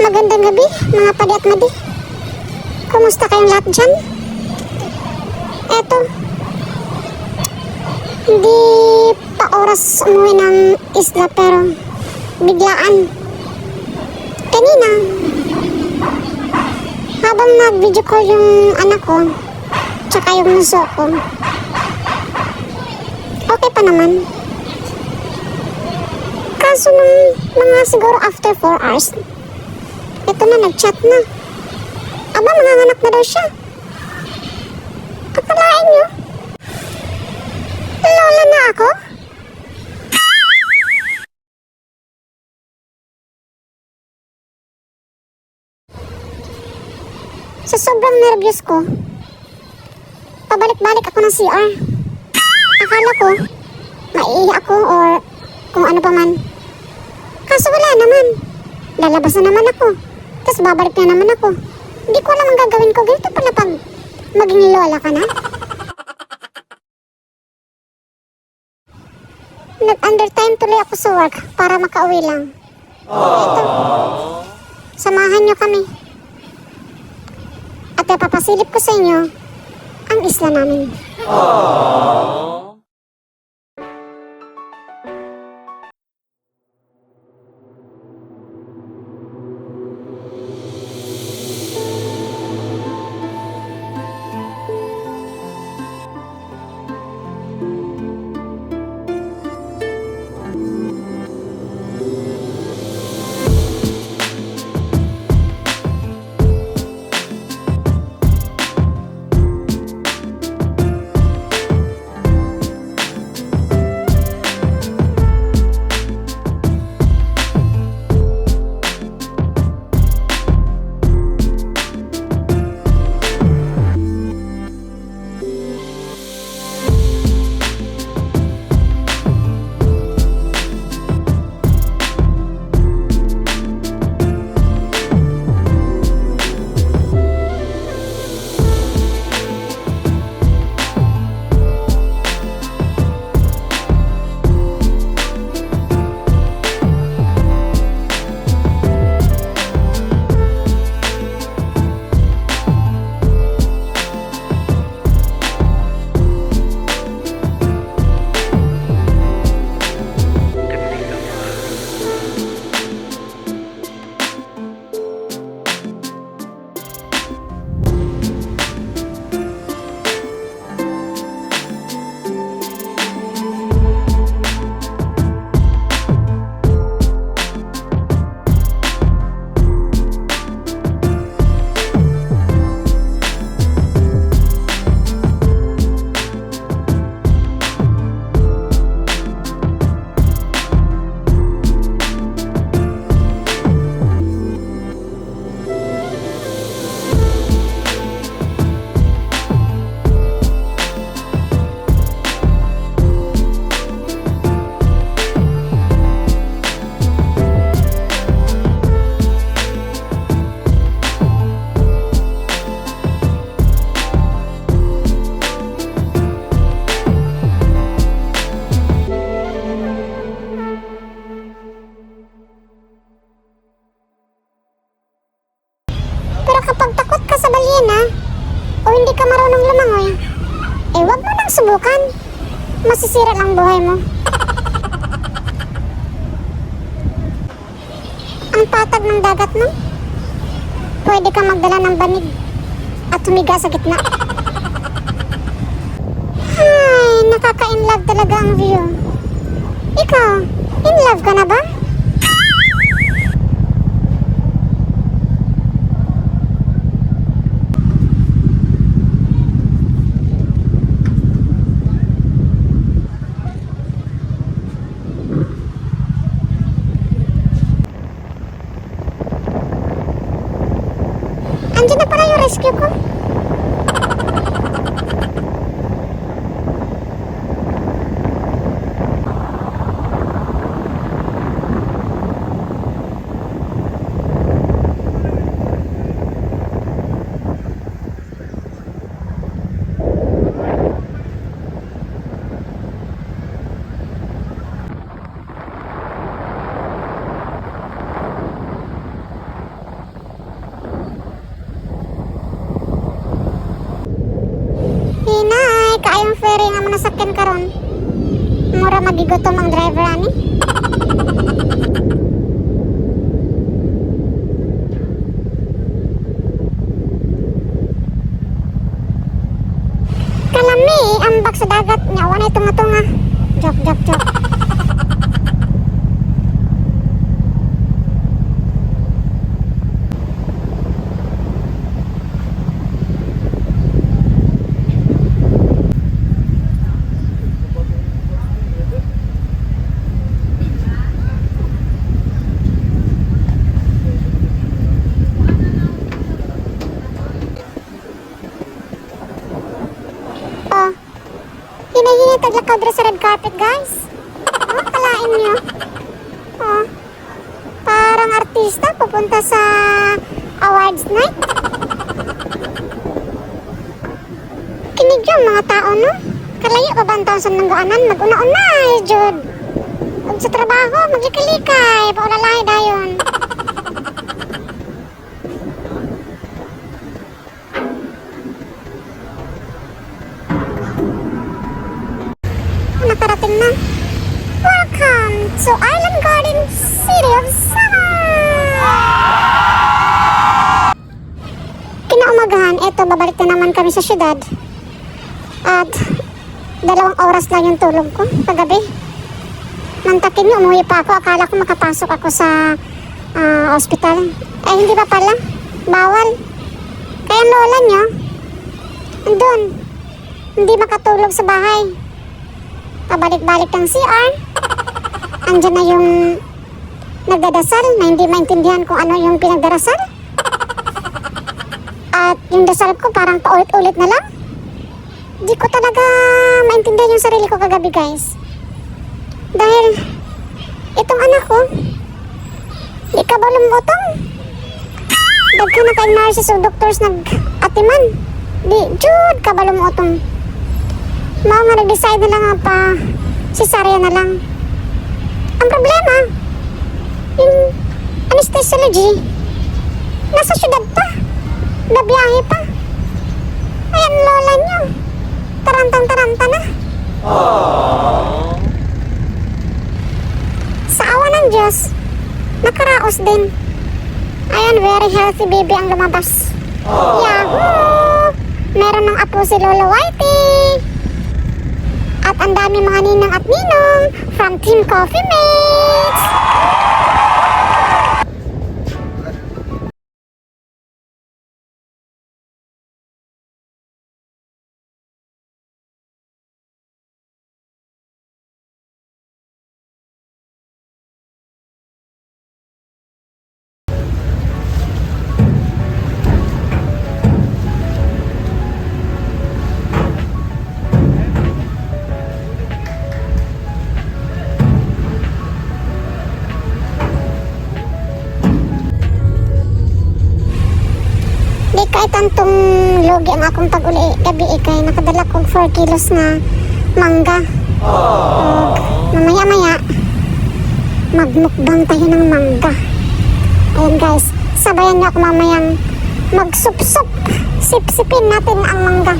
Magandang gabi, mga padi at madi. Kumusta kayong lahat dyan? Eto, hindi pa oras umuwi ng isla pero biglaan. Kanina, habang nag-video call yung anak ko, tsaka yung nuso ko, okay pa naman. Kaso nung mga siguro after 4 hours, ito na, nag-chat na. Aba, manganganak na daw siya. Akalain nyo? Lola na ako? Sa sobrang nervyos ko, pabalik-balik ako ng CR. Akala ko, maiiyak ako or kung ano pa man. Kaso wala naman. Lalabas na naman ako. Tapos babalik na naman ako. Hindi ko alam ang gagawin ko. Ganito pala pag maging lola ka na. Nag-undertime tuloy ako sa work para makauwi lang. Ito. Samahan nyo kami. At ipapasilip ko sa inyo ang isla namin. Kapag takot ka sa balyena o hindi ka marunong lumangoy, wag mo nang subukan. Masisira lang buhay mo. Ang patag ng dagat, no? Pwede ka magdala ng banig at humiga sa gitna. Ay, nakaka-inlove talaga ang view. Ikaw, in love ka na ba? Andiyan na pala yung rescue ko. magigutom ang driver ani. Kalami, ambak sa dagat nya wala tunga-tunga. Joke. Oh, hinahinay taglakaw dira sa red carpet, guys. Oh, kalain nyo. Oh, parang artista pupunta sa awards night. Kinig yung mga tao, no? Kalayo ka ba ang taon sa nangguanan? Mag-una-una, Jud. Huwag sa trabaho, maglikay-likay. Paulalay dayon. Nakarating na. Welcome to Island Garden City of Summer! Kinaumagahan, eto babalik na naman kami sa syudad. At 2 oras lang yung tulog ko paggabi. Nantakin niyo, umuwi pa ako. Akala ko makapasok ako sa hospital. Eh, hindi pa pala. Bawal. Kaya lola niyo, andun. Hindi makatulog sa bahay. Pabalik-balik ng CR. Andyan na yung nagdadasal na hindi maintindihan kung ano yung pinagdarasal. At yung dasal ko parang paulit-ulit na lang. Di ko talaga maintindihan yung sarili ko kagabi, guys. Dahil itong anak ko, di ka ba lumutong? Dagka na kayong nurses o doctors nag-atiman. Di, Jud, ka ba lumutong? Mga nga nag-decide na lang pa cesarean na lang. Ang problema, yung anesthesiology, nasa syudad pa. Nabiyahe pa. Ayan, lola nyo. Tarantang-taranta na. Sa awa ng Diyos, nakaraos din. Ayan, very healthy baby ang lumabas. Yahoo! Meron ng apo si Lolo Whitey. At ang dami mga ninang at ninong from Team Coffee Mates. Kahit antong logi ang akong pag-uli gabi kay nakadala kong 4 kilos na mangga. Mamaya-maya magmukbang tayo ng mangga. Ayan guys, sabayan niyo ako mamayang magsup-sup. Sip-sipin natin ang mangga.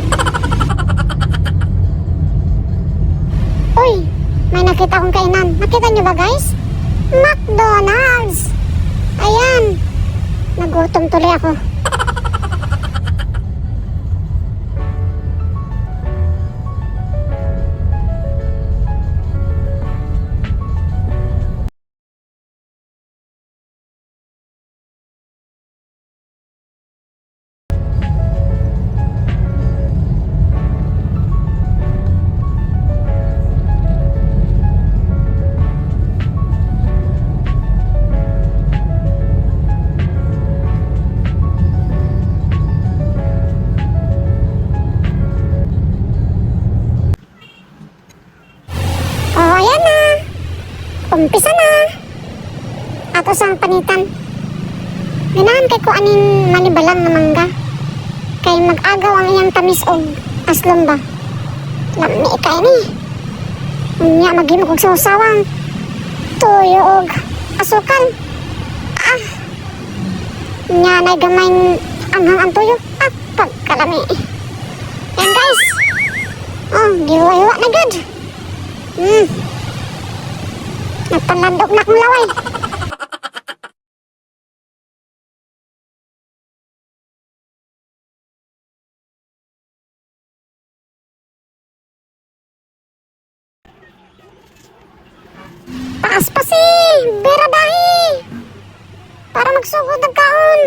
Uy, may nakita akong kainan. Nakita niyo ba guys? McDonald's! Ayan, nagutom tuloy ako. Umpisa na. Ato sang panitan. Ganahan kay ko aning manibalang na mangga. Kay mag-agaw ang iyang tamis og aslom ba. Lami kay ni. Unya maghimo og sawsawang tuyo og asukal. Nya na gamay anghang ang tuyo. Pagkalami. Yan guys. Oh, giwa-iwa na gud. Nagpanlandok na akong laway. Taas pa si Beradahi para magsugod ng kaon.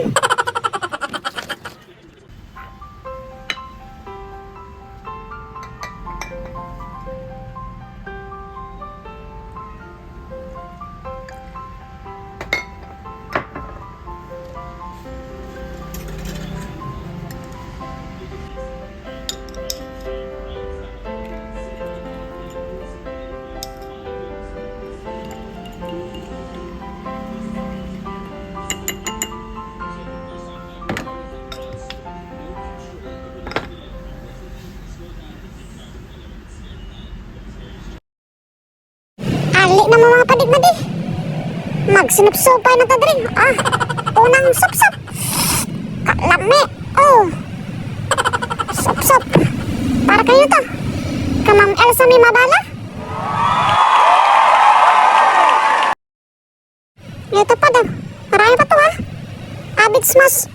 Ali na mga padigmadi. Magsinupsupay na ta diri. Unang supsup. Kalami. Oh. Supsup. Para kayo to. Kamam Elsa may mabala. Ito pa daw. Marami pa to ha. Abit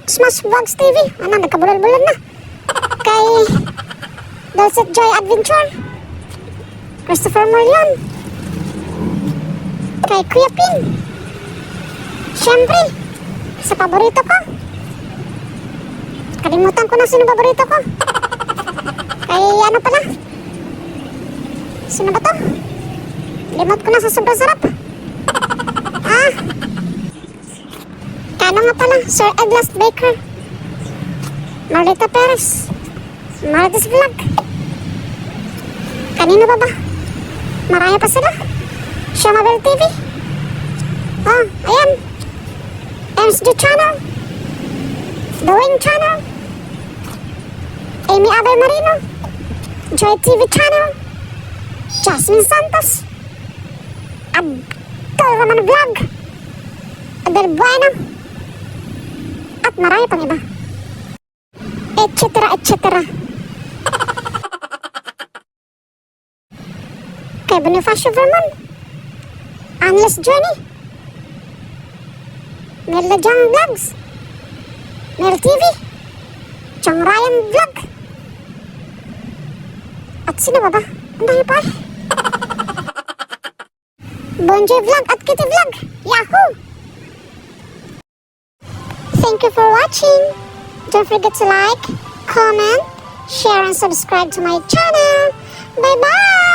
Smash Vlogs TV. Nagkabulol-bulol na. Kay Dulcet Joy Adventure. Christopher Molion. Kay Kuya Ping. Siyempre, sa paborito ko. Kalimutan ko na sino paborito ko. Kay ano pala? Sino ba to? Limot ko na sa sobrang sarap. Kano nga pala? Sir Edlast Baker. Marlita Perez. Marlitas Vlog. Kanino ba ba? Marami pa sila. Shamabel TV. Ayan. MSG Channel. The Wing Channel. Amy Abel Marino. Joy TV Channel. Jasmine Santos. Abdul Rahman Vlog. Adel Bueno. At marami pang iba. Etc. Kay Bonifacio Vermon. Endless Journey. Merla Jang Vlogs. Mer TV. Chang Ryan Vlog. At sino ba ba? Ang dami pa. Bonjoy Vlog at Kitty Vlog. Yahoo! Thank you for watching. Don't forget to like, comment, share, and subscribe to my channel. Bye-bye!